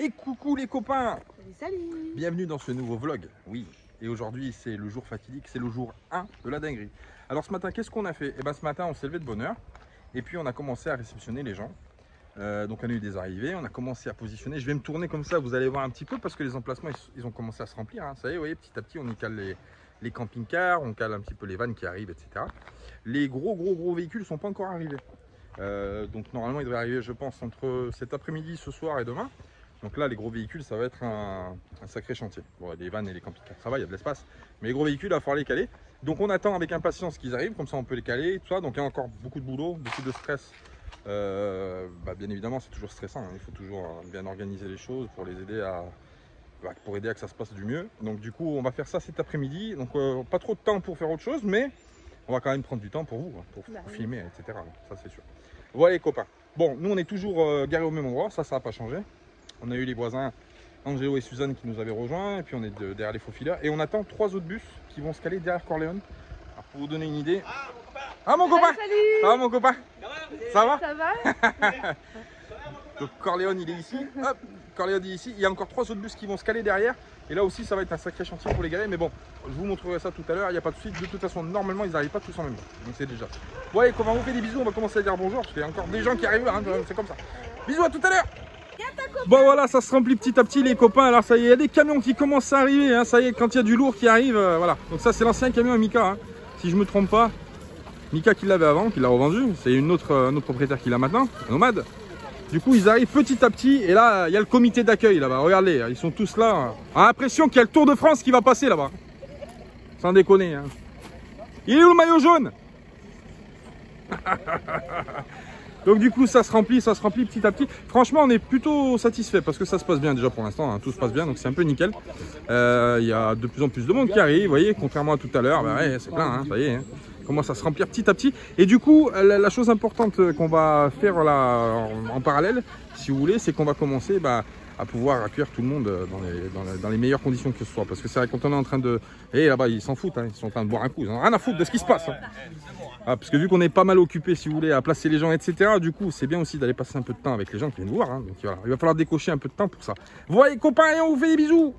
Et coucou les copains! Salut, salut! Bienvenue dans ce nouveau vlog, oui. Et aujourd'hui c'est le jour fatidique, c'est le jour 1 de la dinguerie. Alors ce matin, qu'est-ce qu'on a fait? Eh bien ce matin on s'est levé de bonne heure et puis on a commencé à réceptionner les gens. Donc on a eu des arrivées, on a commencé à positionner. Je vais me tourner comme ça, vous allez voir un petit peu parce que les emplacements ils ont commencé à se remplir. Hein. Ça y est, vous voyez, petit à petit on y cale les camping-cars, on cale un petit peu les vannes qui arrivent, etc. Les gros véhicules ne sont pas encore arrivés. Donc normalement ils devraient arriver, je pense, entre cet après-midi, ce soir et demain. Donc là les gros véhicules ça va être un sacré chantier. Bon, les vannes et les camping-cars ça va, il y a de l'espace. Mais les gros véhicules il va falloir les caler. Donc on attend avec impatience qu'ils arrivent, comme ça on peut les caler, tout ça. Donc il y a encore beaucoup de boulot, beaucoup de stress. Bien évidemment c'est toujours stressant, hein. Il faut toujours bien organiser les choses pour les aider à aider à que ça se passe du mieux. Donc du coup on va faire ça cet après-midi. Donc pas trop de temps pour faire autre chose, mais on va quand même prendre du temps pour vous, pour filmer, etc. Ça c'est sûr. Voilà les copains. Bon, nous on est toujours garés au même endroit, ça n'a pas changé. On a eu les voisins Angelo et Suzanne qui nous avaient rejoints, et puis on est derrière les faux fileurs. Et on attend 3 autres bus qui vont se caler derrière Corleone. Alors pour vous donner une idée... Ah mon copain! Salut! Ça va mon copain? Ça va? Ça va? Donc Corleone il est ici, hop, Corleone il est ici. Il y a encore 3 autres bus qui vont se caler derrière. Et là aussi ça va être un sacré chantier pour les garer. Mais bon, je vous montrerai ça tout à l'heure, il n'y a pas de souci. De toute façon, normalement ils n'arrivent pas tous en même temps. Donc c'est déjà. Bon allez, on va vous faire des bisous, on va commencer à dire bonjour. Parce qu'il y a encore des gens qui arrivent, hein, c'est comme ça. Bisous, à tout à l'heure! Bon voilà, ça se remplit petit à petit les copains. Alors ça y est, il y a des camions qui commencent à arriver, hein. Ça y est, quand il y a du lourd qui arrive, voilà. Donc ça c'est l'ancien camion à Mika, hein. Si je me trompe pas. Mika qui l'avait avant, qui l'a revendu. C'est un autre propriétaire qui l'a maintenant, Nomade. Du coup ils arrivent petit à petit. Et là il y a le comité d'accueil là-bas. Regardez, ils sont tous là. On a l'impression qu'il y a le Tour de France qui va passer là-bas. Sans déconner, hein. Il est où le maillot jaune? Donc du coup ça se remplit petit à petit. Franchement on est plutôt satisfait parce que ça se passe bien déjà pour l'instant, hein. Tout se passe bien, donc c'est un peu nickel. Il y a de plus en plus de monde qui arrive, vous voyez, contrairement à tout à l'heure, bah ouais, c'est plein, hein, ça y est, hein. Commence à se remplir petit à petit. Et du coup la chose importante qu'on va faire là en parallèle, si vous voulez, c'est qu'on va commencer à pouvoir accueillir tout le monde dans les meilleures conditions que ce soit. Parce que c'est vrai, quand on est en train de... Et là-bas ils s'en foutent, hein, ils sont en train de boire un coup, ils n'ont rien à foutre de ce qui se passe, hein. Ah, parce que vu qu'on est pas mal occupé, si vous voulez, à placer les gens, etc. Du coup, c'est bien aussi d'aller passer un peu de temps avec les gens qui viennent voir, hein. Donc voilà, il va falloir décocher un peu de temps pour ça. Voyez copains, et on vous fait des bisous.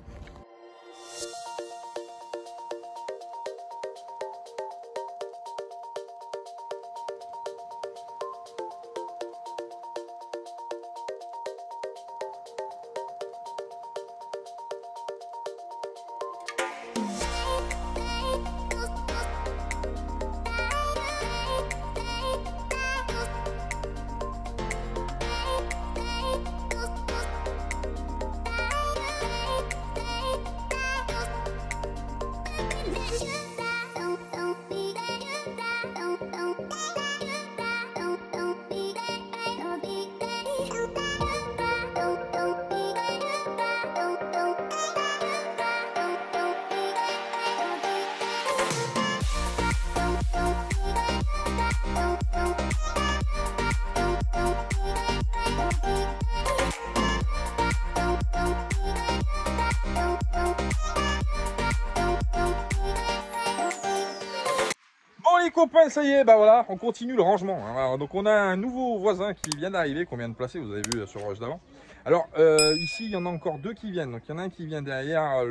Les copains, ça y est, voilà, on continue le rangement. Alors, donc on a un nouveau voisin qui vient d'arriver, qu'on vient de placer, vous avez vu sur Rush d'avant. Alors ici il y en a encore 2 qui viennent. Donc il y en a un qui vient derrière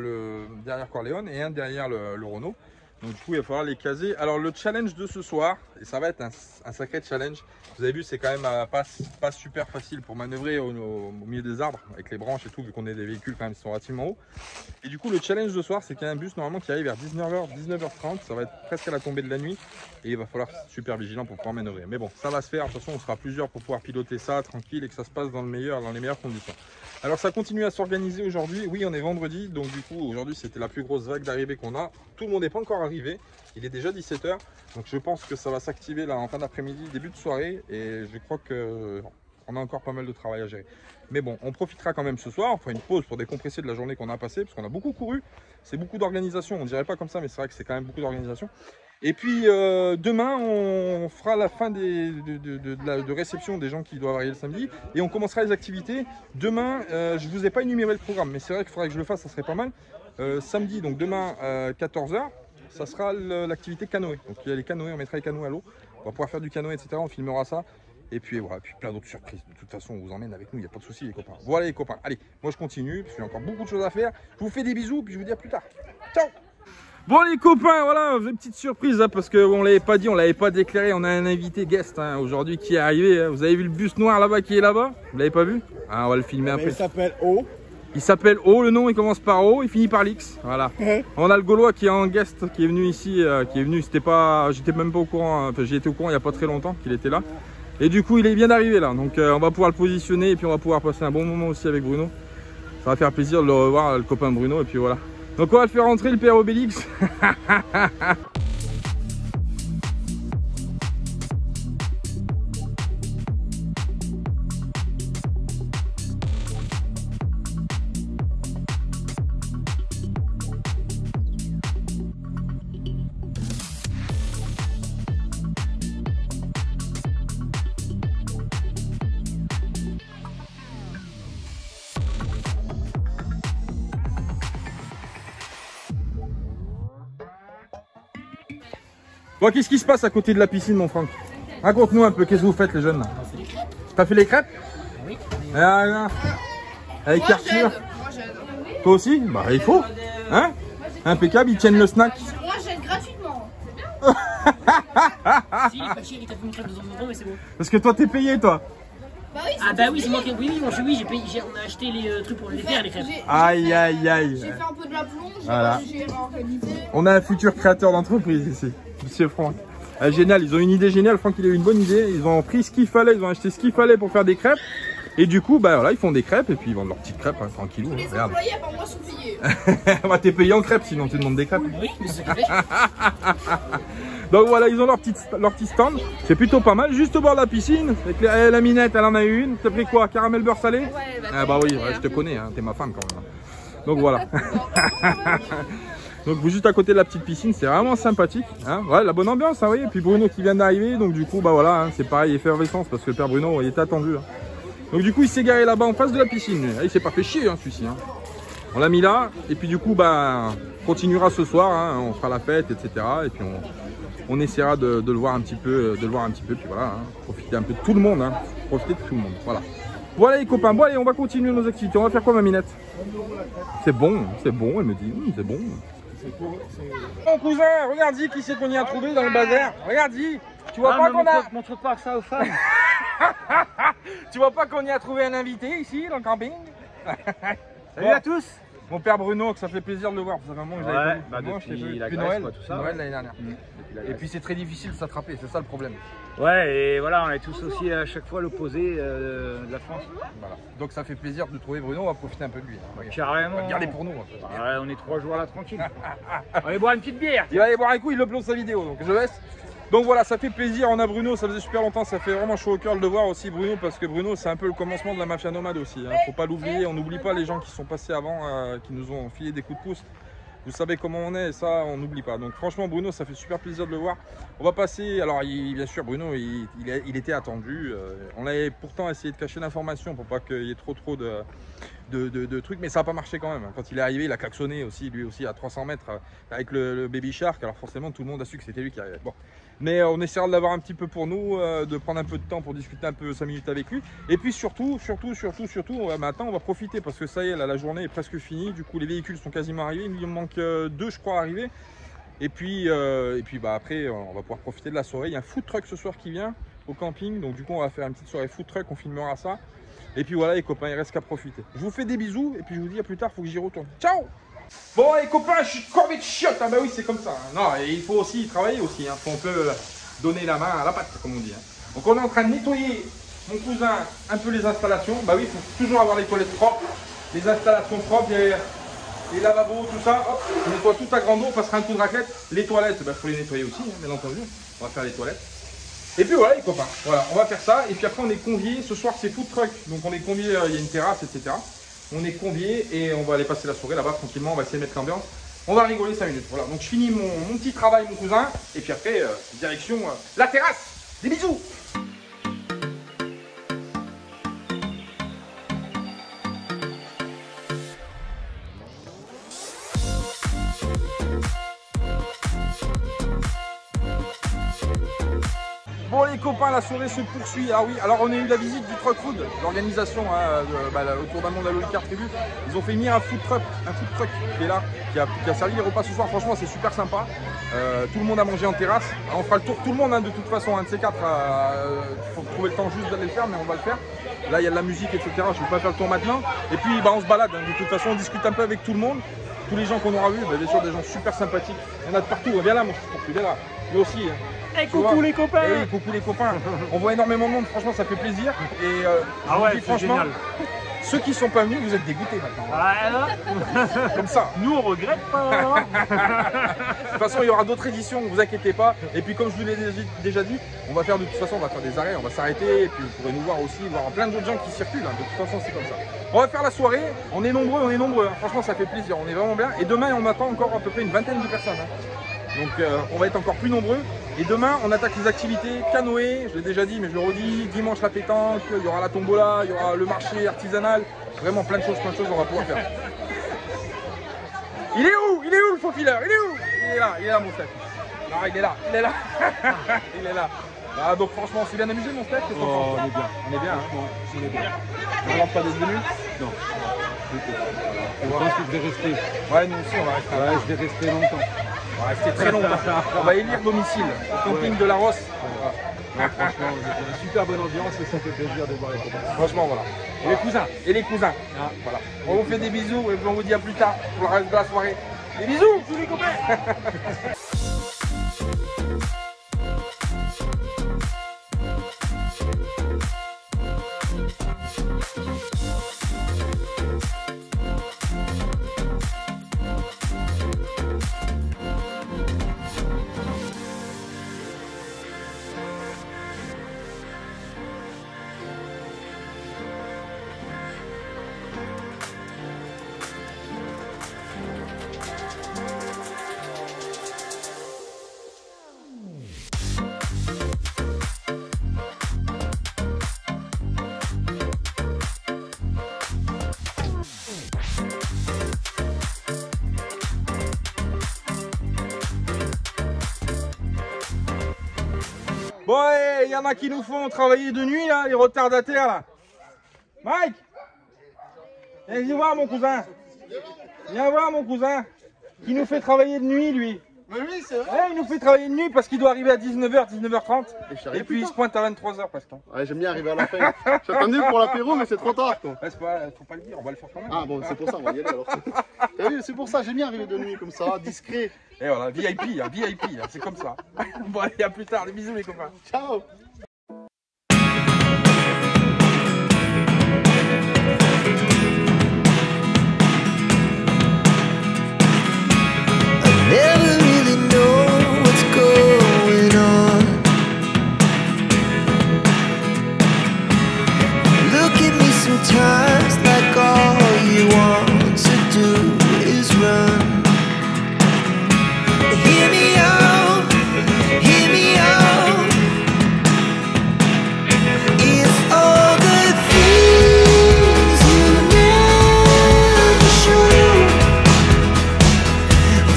Corleone et un derrière le Renault. Donc du coup il va falloir les caser. Alors le challenge de ce soir, et ça va être un sacré challenge. Vous avez vu, c'est quand même pas super facile pour manœuvrer au milieu des arbres avec les branches et tout, vu qu'on est des véhicules quand même qui sont relativement hauts. Et du coup le challenge de ce soir, c'est qu'il y a un bus normalement qui arrive vers 19h, 19h30. Ça va être presque à la tombée de la nuit et il va falloir être super vigilant pour pouvoir manœuvrer. Mais bon, ça va se faire. De toute façon on sera plusieurs pour pouvoir piloter ça tranquille et que ça se passe dans les meilleures conditions. Alors ça continue à s'organiser aujourd'hui. Oui, on est vendredi, donc du coup aujourd'hui c'était la plus grosse vague d'arrivée qu'on a. Tout le monde n'est pas encore arrivé, il est déjà 17h, donc je pense que ça va s'activer là en fin d'après-midi, début de soirée, et je crois que on a encore pas mal de travail à gérer. Mais bon, on profitera quand même ce soir, on fera une pause pour décompresser de la journée qu'on a passée, parce qu'on a beaucoup couru, c'est beaucoup d'organisation, on dirait pas comme ça, mais c'est vrai que c'est quand même beaucoup d'organisation. Et puis demain, on fera la fin de réception des gens qui doivent arriver le samedi, et on commencera les activités. Demain, je vous ai pas énuméré le programme, mais c'est vrai qu'il faudrait que je le fasse, ça serait pas mal. Samedi, donc demain 14h, ça sera l'activité canoë. Donc il y a les canoës, on mettra les canoës à l'eau, on va pouvoir faire du canoë, etc. On filmera ça. Et puis voilà, puis plein d'autres surprises. De toute façon, on vous emmène avec nous, il n'y a pas de souci les copains. Voilà les copains, allez, moi je continue, parce qu'il y a encore beaucoup de choses à faire. Je vous fais des bisous, puis je vous dis à plus tard. Ciao. Bon les copains, voilà, une petite surprise hein, parce qu'on l'avait pas dit, on l'avait pas déclaré. On a un invité guest hein, aujourd'hui qui est arrivé. Hein. Vous avez vu le bus noir là-bas qui est là-bas? Vous l'avez pas vu? Ah, on va le filmer après. Il s'appelle O. Il s'appelle O, le nom il commence par O, il finit par l'X. Voilà. On a le Gaulois qui est en guest, qui est venu ici, c'était pas, j'étais même pas au courant, enfin j'ai été au courant il y a pas très longtemps qu'il était là. Et du coup il est bien d'arriver là, donc on va pouvoir le positionner et puis on va pouvoir passer un bon moment aussi avec Bruno. Ça va faire plaisir de le revoir, le copain Bruno, et puis voilà. Donc on va le faire rentrer le père Obélix. Bon, qu'est-ce qui se passe à côté de la piscine, mon Franck? Raconte-nous un peu, qu'est-ce que vous faites les jeunes là? T'as fait les crêpes? Oui. Ah, avec Arthur? Moi j'aide. Toi aussi? Bah il faut. Hein? Impeccable, ils tiennent le snack. Moi j'aide gratuitement. Si, il est pas chier, il t'a fait une crêpe de 2 €, mais c'est bon. Parce que toi t'es payé toi. Bah oui, Ah bah oui, c'est moi qui ai payé. Oui, j'ai payé, on a acheté les trucs pour les faire, les crêpes. Aïe aïe aïe. J'ai fait un peu de la plonge, Voilà. j'ai organisé. On a un futur créateur d'entreprise ici, monsieur Franck. Ah, génial, ils ont une idée géniale, Franck il a eu une bonne idée. Ils ont pris ce qu'il fallait, ils ont acheté ce qu'il fallait pour faire des crêpes. Et du coup, bah voilà, ils font des crêpes et puis ils vendent leurs petites crêpes, hein, tranquillou. Les Regarde. employés par moi sont payés. Bah, t'es payé en crêpes sinon tu demandes des crêpes. Oui, mais c'est ce que j'ai fait. Donc voilà, ils ont leur petit stand. C'est plutôt pas mal, juste au bord de la piscine. Avec la minette, elle en a eu une. T'as pris quoi? Caramel beurre salé? Ouais, Ah bah oui, ouais, je te connais, hein, t'es ma femme quand même. Donc voilà. Donc juste à côté de la petite piscine, c'est vraiment sympathique. Hein, ouais, la bonne ambiance, hein, oui. Et puis Bruno qui vient d'arriver, donc du coup, bah voilà, hein, c'est pareil, effervescence parce que le père Bruno, il était attendu. Hein. Donc du coup, il s'est garé là-bas en face de la piscine. Il s'est pas fait chier, hein, celui-ci. Hein. On l'a mis là, et puis du coup, bah, on continuera ce soir, hein, on fera la fête, etc. Et puis on essaiera de le voir un petit peu, puis voilà, hein, profiter un peu de tout le monde, hein, profiter de tout le monde, voilà. Voilà les copains, bon allez, on va continuer nos activités. On va faire quoi, ma minette? C'est bon, elle me dit, c'est bon. Mon cousin, regarde-y qui c'est qu'on y a trouvé dans le bazar. Regarde-y, tu vois pas qu'on a... Montre pas ça aux femmes. Tu vois pas qu'on y a trouvé un invité ici dans le camping? Salut à tous. Mon père Bruno, que ça fait plaisir de le voir. Ça fait un moment que je l'avais pas vu. bah Moi, je t'ai depuis vu la depuis Grèce, Noël, quoi, tout ça, Noël ouais. l'année dernière. Et puis c'est très difficile de s'attraper, c'est ça le problème. Ouais, et voilà, on est tous aussi à chaque fois l'opposé de la France. Voilà. Donc ça fait plaisir de trouver Bruno, on va profiter un peu de lui. Hein. Regarde. Carrément. On va le garder pour nous. Un peu. Ouais, on est 3 jours là tranquille. On va aller boire une petite bière. Il va aller boire un coup, il upload sa vidéo, donc je laisse. Donc voilà, ça fait plaisir, on a Bruno, ça faisait super longtemps, ça fait vraiment chaud au cœur de le voir aussi Bruno, parce que Bruno c'est un peu le commencement de la mafia nomade aussi, hein. Faut pas l'oublier, on n'oublie pas les gens qui sont passés avant, qui nous ont filé des coups de pouce. Vous savez comment on est, et ça on n'oublie pas. Donc franchement Bruno, ça fait super plaisir de le voir. On va passer, alors bien sûr Bruno, il était attendu. On avait pourtant essayé de cacher l'information pour pas qu'il y ait trop de trucs, mais ça n'a pas marché quand même. Quand il est arrivé, il a klaxonné aussi, lui aussi à 300 mètres avec le Baby Shark. Alors forcément tout le monde a su que c'était lui qui arrivait. Bon. Mais on essaiera de l'avoir un petit peu pour nous, de prendre un peu de temps pour discuter un peu 5 minutes avec lui. Et puis surtout, maintenant on va profiter parce que ça y est, là, la journée est presque finie. Du coup les véhicules sont quasiment arrivés, il en manque 2 je crois arriver. Et puis bah, après on va pouvoir profiter de la soirée. Il y a un food truck ce soir qui vient au camping. Donc du coup on va faire une petite soirée food truck, on filmera ça. Et puis voilà les copains, il reste qu'à profiter. Je vous fais des bisous et puis je vous dis à plus tard, il faut que j'y retourne. Ciao! Bon les copains, je suis corvé de chiottes, ah bah oui c'est comme ça. Hein. Non, et il faut aussi travailler aussi, hein. Faut un peu donner la main à la pâte comme on dit. Hein. Donc on est en train de nettoyer, mon cousin, un peu les installations. Bah oui, il faut toujours avoir les toilettes propres, les installations propres, les lavabos, tout ça. Hop, on nettoie tout à grande eau, on passera un coup de raclette. Les toilettes, bah faut les nettoyer aussi, hein, bien entendu. On va faire les toilettes. Et puis voilà les copains, voilà, on va faire ça. Et puis après on est conviés, ce soir c'est food truck. Donc on est conviés, il y a une terrasse, etc. On est conviés et on va aller passer la soirée là-bas tranquillement, on va essayer de mettre l'ambiance. On va rigoler 5 minutes. Voilà, donc je finis mon petit travail, mon cousin. Et puis après, direction la terrasse. Des bisous! Bon Bon les copains, la soirée se poursuit. Ah oui, alors on a eu la visite du Truck Food, l'organisation autour d'un monde à l'Olicar Tribu. Ils ont fait venir un food truck qui est là, qui a servi les repas ce soir. Franchement, c'est super sympa. Tout le monde a mangé en terrasse. Alors, on fera le tour tout le monde, hein, de toute façon, un de ces quatre. Il faut trouver le temps juste d'aller le faire, mais on va le faire. Là, il y a de la musique, etc. Je ne vais pas faire le tour maintenant. Et puis, on se balade. Hein. De toute façon, on discute un peu avec tout le monde. Tous les gens qu'on aura vus, bien sûr, des gens super sympathiques. Il y en a de partout. Viens là, mon chouchou, viens là. Lui aussi. Hein. Hey, coucou les copains. Eh oui, coucou les copains. On voit énormément de monde, franchement ça fait plaisir. Et ah ouais, franchement, génial. Ceux qui sont pas venus, vous êtes dégoûtés maintenant. Ah, comme ça. Nous on regrette pas. De toute façon, il y aura d'autres éditions, ne vous inquiétez pas. Et puis comme je vous l'ai déjà dit, on va faire de toute façon, on va faire des arrêts, on va s'arrêter. Et puis vous pourrez nous voir aussi, voir plein d'autres gens qui circulent. Hein. De toute façon, c'est comme ça. On va faire la soirée. On est nombreux. Hein. Franchement, ça fait plaisir. On est vraiment bien. Et demain, on attend encore à peu près une vingtaine de personnes. Hein. Donc on va être encore plus nombreux. Et demain, on attaque les activités canoë, je l'ai déjà dit, mais je le redis, dimanche la pétanque, il y aura la tombola, il y aura le marché artisanal, vraiment plein de choses on va pouvoir faire. Il est où le faux fileur? Il est où? Il est là mon Steph. Non, il est là. Il est là. Ah, donc franchement, on s'est bien amusé mon Steph. On est bien. On est bien, hein? On est bien. On ne pas d'être venu? Non. Je pense que je vais rester. Ouais, nous aussi on va rester. Ouais, je vais rester longtemps. On va rester très longtemps. On va élire domicile au camping de la Rosse. Ouais, franchement, il y a une super bonne ambiance et ça fait plaisir de voir les copains. Franchement, voilà. Et les cousins. Ah, voilà. On vous fait des bisous et on vous dit à plus tard pour le reste de la soirée. Des bisous, tous les copains. Bon, il y en a qui nous font travailler de nuit, là, les retardataires, là. Mike, viens voir mon cousin. Viens voir mon cousin, qui nous fait travailler de nuit, lui. Mais oui, c'est vrai. Ouais, il nous fait travailler de nuit parce qu'il doit arriver à 19h, 19h30. Et puis il se pointe à 23h presque. Ouais, j'aime bien arriver à la fin. J'ai attendu pour l'apéro, mais c'est trop tard, quoi. Ouais, faut pas le dire, on va le faire quand même. Ah bon, c'est pour ça, on va y aller alors. T'as vu, c'est pour ça, j'aime bien arriver de nuit comme ça, discret. Et voilà, VIP, hein, VIP, hein, c'est comme ça. Bon, allez, à plus tard, des bisous les copains. Ciao. Never really know what's going on. Look at me sometimes like all you want to do is run. Hear me out, hear me out. If all the things you never show,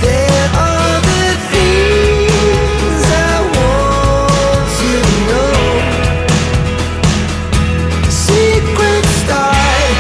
there are the things I want to know. Secret start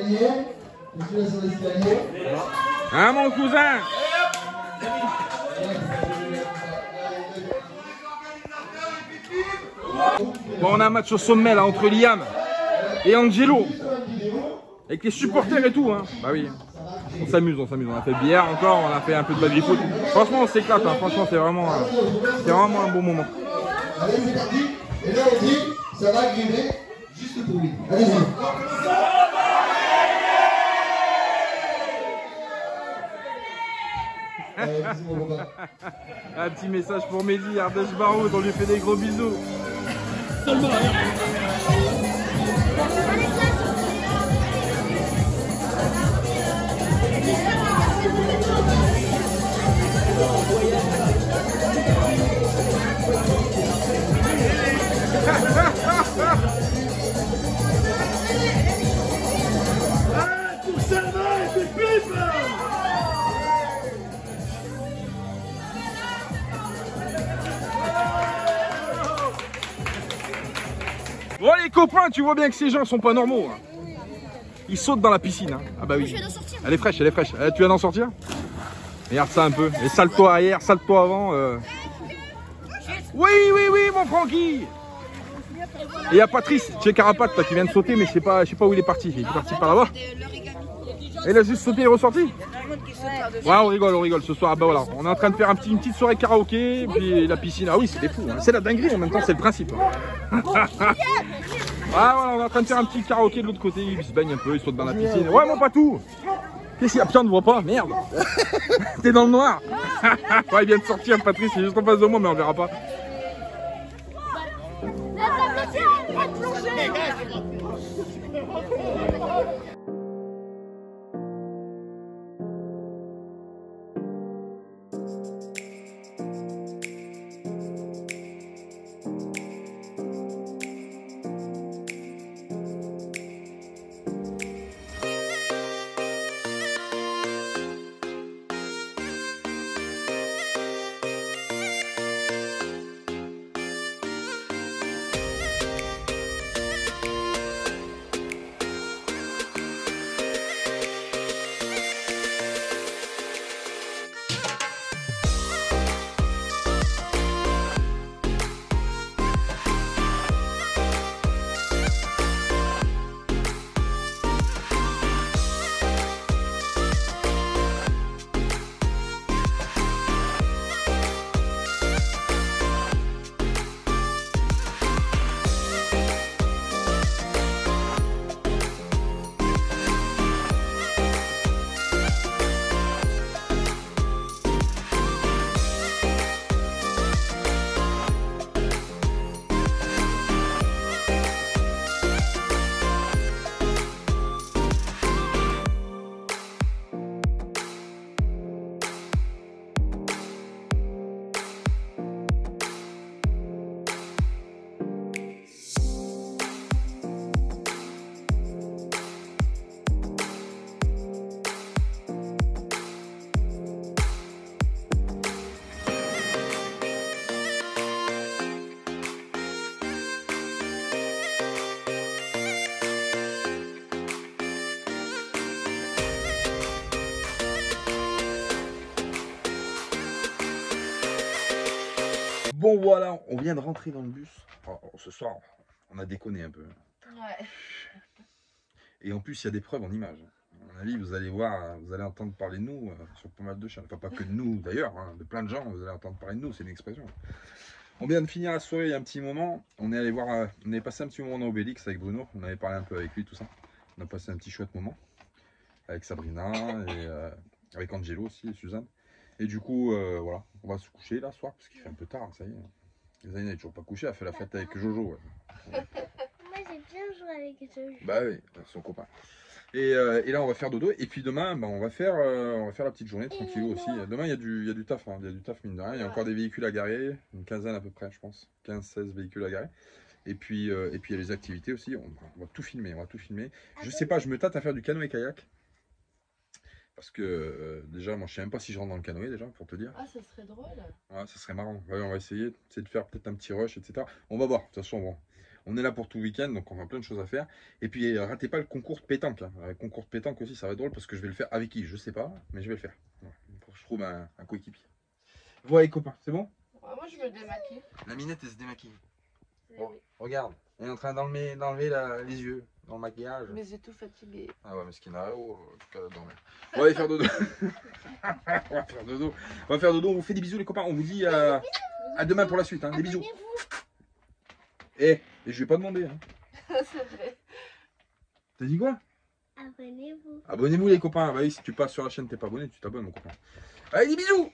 Liam. Hein, mon cousin? Bon, on a un match au sommet là entre Liam et Angelo. Avec les supporters et tout, hein. Bah oui. On s'amuse. On a fait billard encore, on a fait un peu de baby-foot. Franchement, on s'éclate, hein. Franchement, c'est vraiment un bon moment. Allez, c'est parti. Et là, on dit, ça va griller juste pour lui. Allez-y. Un petit message pour Mehdi, Ardèche Barraud, on lui fait des gros bisous. Bon les copains, tu vois bien que ces gens sont pas normaux. Hein. Ils sautent dans la piscine. Hein. Ah bah oui. Elle est fraîche. Tu viens d'en sortir? Regarde ça un peu. Et salto arrière, salto avant. Oui, mon Francky. Et il y a Patrice, chez Carapate là, qui vient de sauter, mais je sais pas où il est parti. Il est parti par là-bas. Et il a juste sauté et ressorti. Ouais, on rigole ce soir. Bah voilà, on est en train de faire une petite soirée karaoké, puis la piscine. Ah oui, c'était fou. Hein. C'est la dinguerie en même temps, c'est le principe. Hein. Voilà, on est en train de faire un petit karaoké de l'autre côté. Il se baigne un peu, il saute dans la piscine. Ouais, mon patou. Qu'est-ce qu'il y a? Putain, on ne voit pas. Merde. T'es dans le noir. Ouais, il vient de sortir, Patrice. Il est juste en face de moi, mais on verra pas. Bon voilà, on vient de rentrer dans le bus. Oh, ce soir, on a déconné un peu. Ouais. Et en plus, il y a des preuves en images. À mon avis, vous allez voir, vous allez entendre parler de nous sur pas mal de chaînes. Enfin, pas que de nous d'ailleurs, hein, de plein de gens, vous allez entendre parler de nous, c'est une expression. On vient de finir la soirée il y a un petit moment. On est allé voir, on avait passé un petit moment dans Obélix avec Bruno. On avait parlé un peu avec lui, tout ça. On a passé un petit chouette moment avec Sabrina et avec Angelo aussi et Suzanne. Et du coup, voilà, on va se coucher là ce soir parce qu'il fait un peu tard, ça y est. Zaina n'est toujours pas couchée, elle a fait la fête avec Jojo. Ouais. Moi j'ai bien joué avec Jojo. Bah oui, son copain. Et là on va faire dodo. Et puis demain, bah, on va faire la petite journée tranquille aussi. Demain il y a du taf, hein. Il y a du taf mine de rien. Il y a encore des véhicules à garer, une quinzaine à peu près je pense. 15-16 véhicules à garer. Et puis il y a les activités aussi, on va tout filmer, Je sais pas, je me tâte à faire du canoë-kayak. Parce que déjà, moi je sais même pas si je rentre dans le canoë déjà, pour te dire. Ah, ça serait drôle. Ouais, ça serait marrant. Ouais, on va essayer de faire peut-être un petit rush, etc. On va voir, de toute façon, bon. On est là pour tout le week-end, donc on a plein de choses à faire. Et puis ratez pas le concours de pétanque. Hein. Le concours de pétanque aussi, ça va être drôle parce que je vais le faire avec qui, je sais pas, mais je vais le faire. Voilà. Pour que je trouve un coéquipier. Voilà les copains, c'est bon? Moi, je me démaquille. La minette, elle se démaquille. Bon, regarde, elle est en train d'enlever les yeux dans le maquillage. Mais c'est tout fatigué. Ah ouais, mais ce qui n'a en tout cas dormir. On va aller faire dodo. On va faire dodo. On va faire dodo. On vous fait des bisous les copains. On vous dit à demain pour la suite. Hein. Des bisous. Et je vais pas demander. Hein. C'est vrai. T'as dit quoi? Abonnez-vous. Abonnez-vous les copains. Bah oui, si tu passes sur la chaîne, t'es pas abonné, tu t'abonnes mon copain. Allez, des bisous.